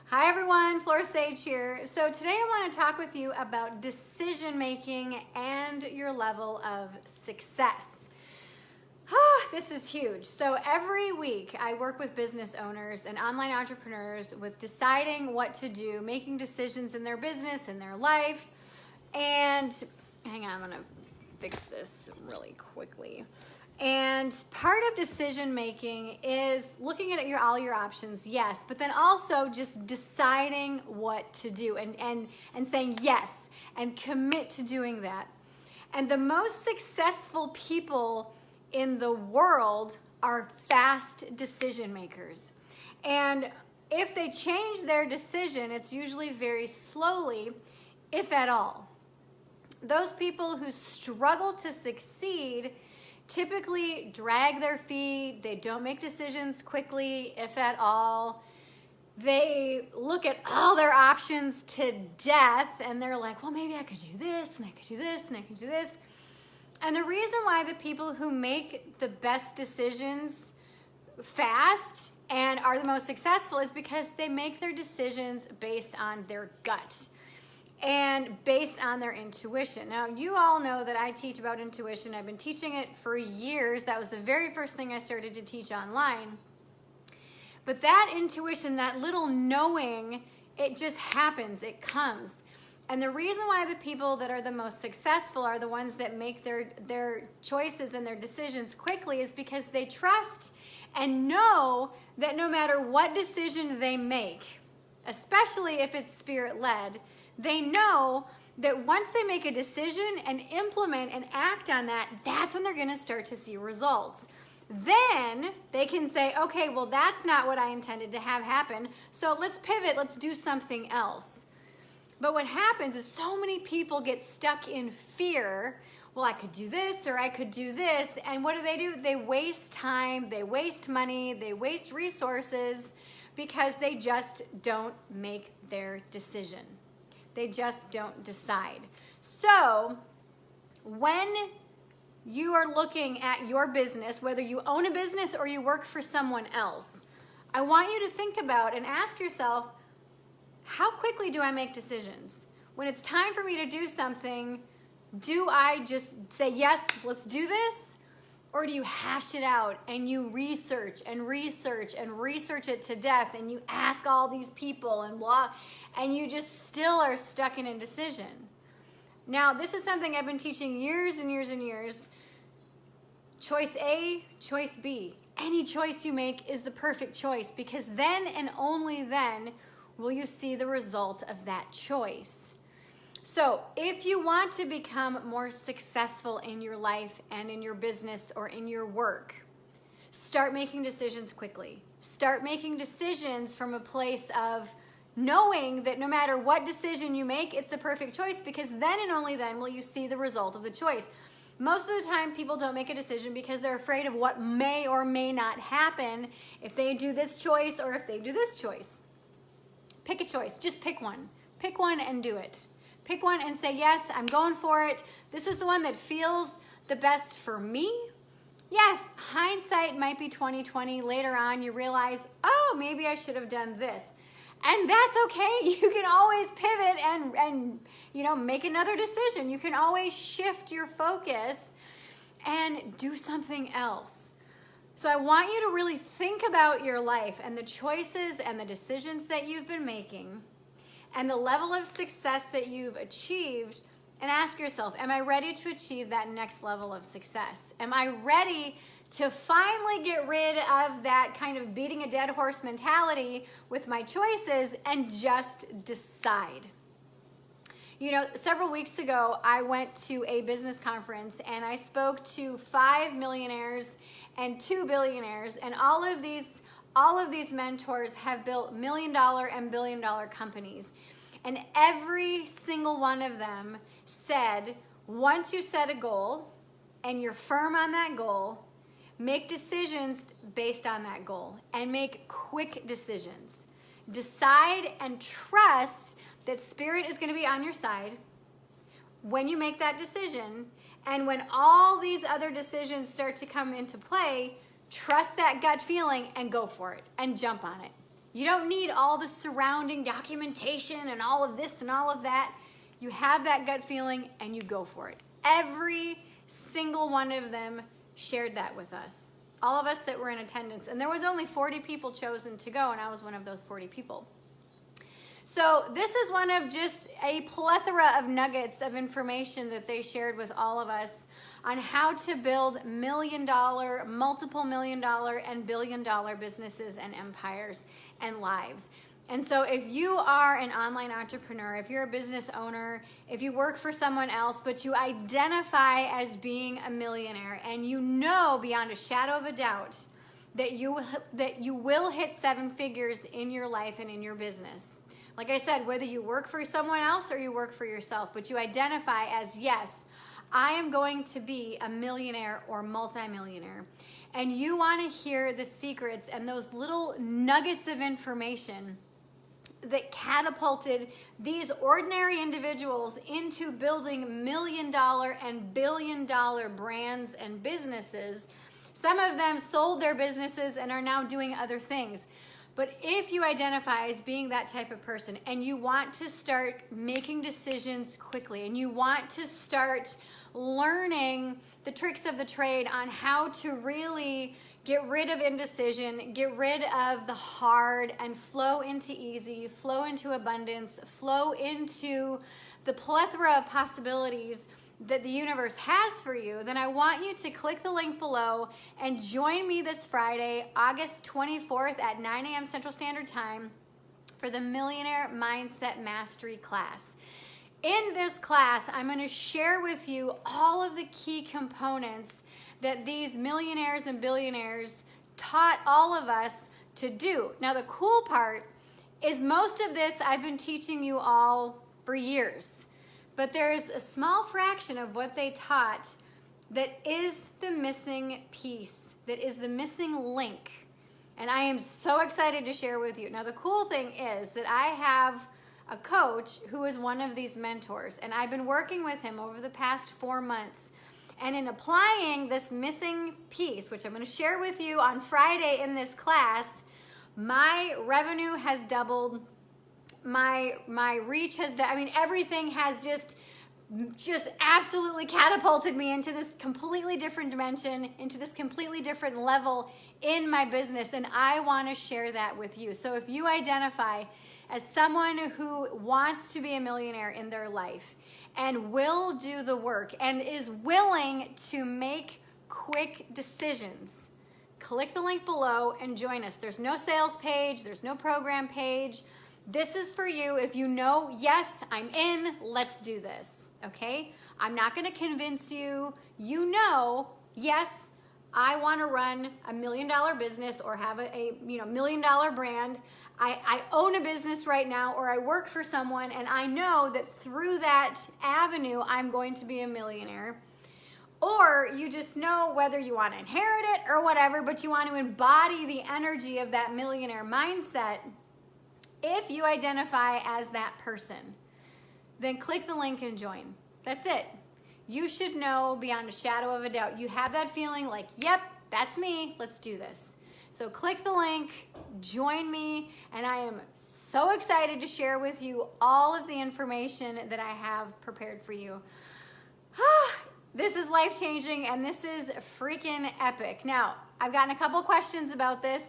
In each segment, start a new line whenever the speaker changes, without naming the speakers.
Hi everyone, Flora here. So today I want to talk with you about decision making and your level of success. This is huge. So every week I work with business owners and online entrepreneurs with deciding what to do, making decisions in their business, in their life. And hang on, I'm going to fix this really quickly. And part of decision making is looking at all your options, yes, but then also just deciding what to do and saying yes and commit to doing that. And the most successful people in the world are fast decision makers. And if they change their decision, it's usually very slowly, if at all. Those people who struggle to succeed typically drag their feet, they don't make decisions quickly, if at all. They look at all their options to death and they're like, well, maybe I could do this and I could do this and I could do this. And the reason why the people who make the best decisions fast and are the most successful is because they make their decisions based on their gut and based on their intuition. Now, you all know that I teach about intuition. I've been teaching it for years. That was the very first thing I started to teach online. But that intuition, that little knowing, it just happens, it comes. And the reason why the people that are the most successful are the ones that make their choices and their decisions quickly is because they trust and know that no matter what decision they make, especially if it's spirit-led, they know that once they make a decision and implement and act on that, that's when they're going to start to see results. Then they can say, okay, well, that's not what I intended to have happen, so let's pivot, let's do something else. But what happens is so many people get stuck in fear. Well, I could do this or I could do this. And what do? They waste time, they waste money, they waste resources because they just don't make their decision. They just don't decide. So when you are looking at your business, whether you own a business or you work for someone else, I want you to think about and ask yourself, how quickly do I make decisions? When it's time for me to do something, do I just say, yes, let's do this? Or do you hash it out and you research and research and research it to death and you ask all these people and blah, and you just still are stuck in indecision? Now, this is something I've been teaching years and years and years. Choice A, choice B. Any choice you make is the perfect choice because then and only then will you see the result of that choice. So if you want to become more successful in your life and in your business or in your work, start making decisions quickly. Start making decisions from a place of knowing that no matter what decision you make, it's the perfect choice because then and only then will you see the result of the choice. Most of the time, people don't make a decision because they're afraid of what may or may not happen if they do this choice or if they do this choice. Pick a choice. Just pick one. Pick one and do it. Pick one and say, yes, I'm going for it. This is the one that feels the best for me. Yes, hindsight might be 20/20. Later on, you realize, oh, maybe I should have done this. And that's okay. You can always pivot and make another decision. You can always shift your focus and do something else. So I want you to really think about your life and the choices and the decisions that you've been making and the level of success that you've achieved, and ask yourself, am I ready to achieve that next level of success? Am I ready to finally get rid of that kind of beating a dead horse mentality with my choices and just decide? You know, several weeks ago, I went to a business conference and I spoke to 5 millionaires and 2 billionaires, and all of these mentors have built $1 million and $1 billion companies. And every single one of them said, once you set a goal and you're firm on that goal, make decisions based on that goal and make quick decisions. Decide and trust that Spirit is going to be on your side when you make that decision. And when all these other decisions start to come into play, trust that gut feeling and go for it and jump on it. You don't need all the surrounding documentation and all of this and all of that. You have that gut feeling and you go for it. Every single one of them shared that with us. All of us that were in attendance. And there was only 40 people chosen to go, and I was one of those 40 people. So this is one of just a plethora of nuggets of information that they shared with all of us on how to build $1 million, multiple $1 million, and $1 billion businesses and empires and lives. And so if you are an online entrepreneur, if you're a business owner, if you work for someone else, but you identify as being a millionaire and you know beyond a shadow of a doubt that you will hit 7 figures in your life and in your business. Like I said, whether you work for someone else or you work for yourself, but you identify as, yes, I am going to be a millionaire or multimillionaire. And you want to hear the secrets and those little nuggets of information that catapulted these ordinary individuals into building $1 million and $1 billion brands and businesses. Some of them sold their businesses and are now doing other things. But if you identify as being that type of person and you want to start making decisions quickly and you want to start learning the tricks of the trade on how to really get rid of indecision, get rid of the hard, and flow into easy, flow into abundance, flow into the plethora of possibilities that the universe has for you, then I want you to click the link below and join me this Friday, August 24th at 9 a.m. Central Standard Time for the Millionaire Mindset Mastery class. In this class, I'm going to share with you all of the key components that these millionaires and billionaires taught all of us to do. Now, the cool part is most of this I've been teaching you all for years. But there's a small fraction of what they taught that is the missing piece, that is the missing link. And I am so excited to share with you. Now, the cool thing is that I have a coach who is one of these mentors, and I've been working with him over the past 4 months. And in applying this missing piece, which I'm going to share with you on Friday in this class, my revenue has doubled. My reach has done, I mean, everything has just absolutely catapulted me into this completely different dimension, into this completely different level in my business, and I want to share that with you. So if you identify as someone who wants to be a millionaire in their life and will do the work and is willing to make quick decisions, click the link below and join us. There's no sales page, there's no program page. This is for you if you know, yes, I'm in, let's do this, okay? I'm not gonna convince you. You know, yes, I wanna run $1 million business or have a $1 million brand. I own a business right now, or I work for someone and I know that through that avenue, I'm going to be a millionaire. Or you just know whether you wanna inherit it or whatever, but you want to embody the energy of that millionaire mindset. If you identify as that person, then click the link and join. That's it. You should know beyond a shadow of a doubt. You have that feeling like, yep, that's me. Let's do this. So click the link, join me, and I am so excited to share with you all of the information that I have prepared for you. This is life-changing and this is freaking epic. Now, I've gotten a couple questions about this.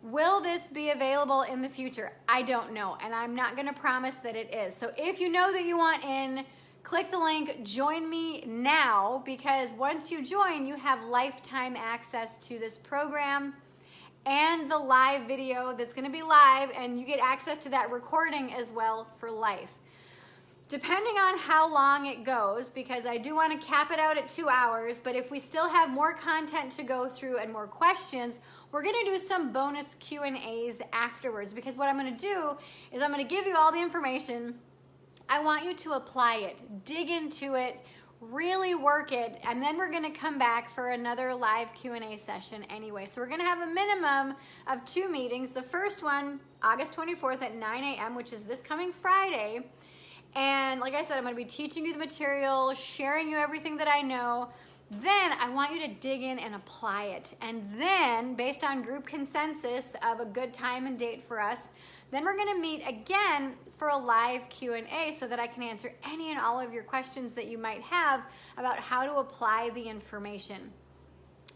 Will this be available in the future? I don't know, and I'm not gonna promise that it is. So if you know that you want in, click the link, join me now, because once you join, you have lifetime access to this program and the live video that's gonna be live, and you get access to that recording as well for life. Depending on how long it goes, because I do want to cap it out at 2 hours, but if we still have more content to go through and more questions, we're going to do some bonus Q&As afterwards, because what I'm going to do is I'm going to give you all the information. I want you to apply it, dig into it, really work it, and then we're going to come back for another live Q&A session anyway. So we're going to have a minimum of 2 meetings. The first one, August 24th at 9 a.m., which is this coming Friday. And like I said, I'm going to be teaching you the material, sharing you everything that I know. then I want you to dig in and apply it. And then, based on group consensus of a good time and date for us, then we're gonna meet again for a live Q&A so that I can answer any and all of your questions that you might have about how to apply the information.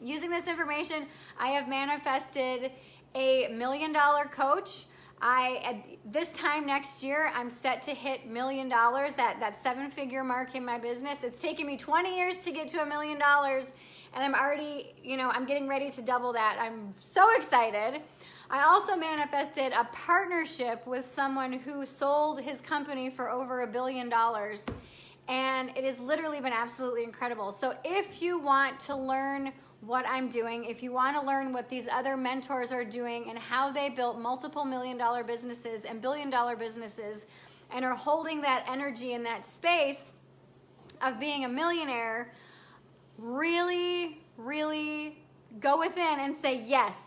Using this information, I have manifested a $1 million coach. At this time next year, I'm set to hit $1 million, that 7-figure mark in my business. It's taken me 20 years to get to $1 million, and I'm already, I'm getting ready to double that. I'm so excited. I also manifested a partnership with someone who sold his company for over $1 billion, and it has literally been absolutely incredible. So if you want to learn what I'm doing, if you want to learn what these other mentors are doing and how they built multiple $1 million businesses and $1 billion businesses and are holding that energy in that space of being a millionaire, really, really go within and say, yes,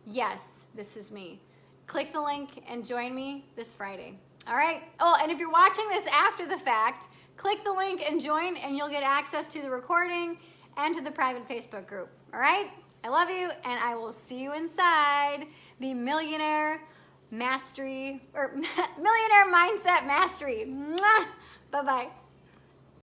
yes, this is me. Click the link and join me this Friday. All right? Oh, and if you're watching this after the fact, click the link and join, and you'll get access to the recording and to the private Facebook group. All right? I love you, and I will see you inside the Millionaire Mindset Mastery. Bye-bye.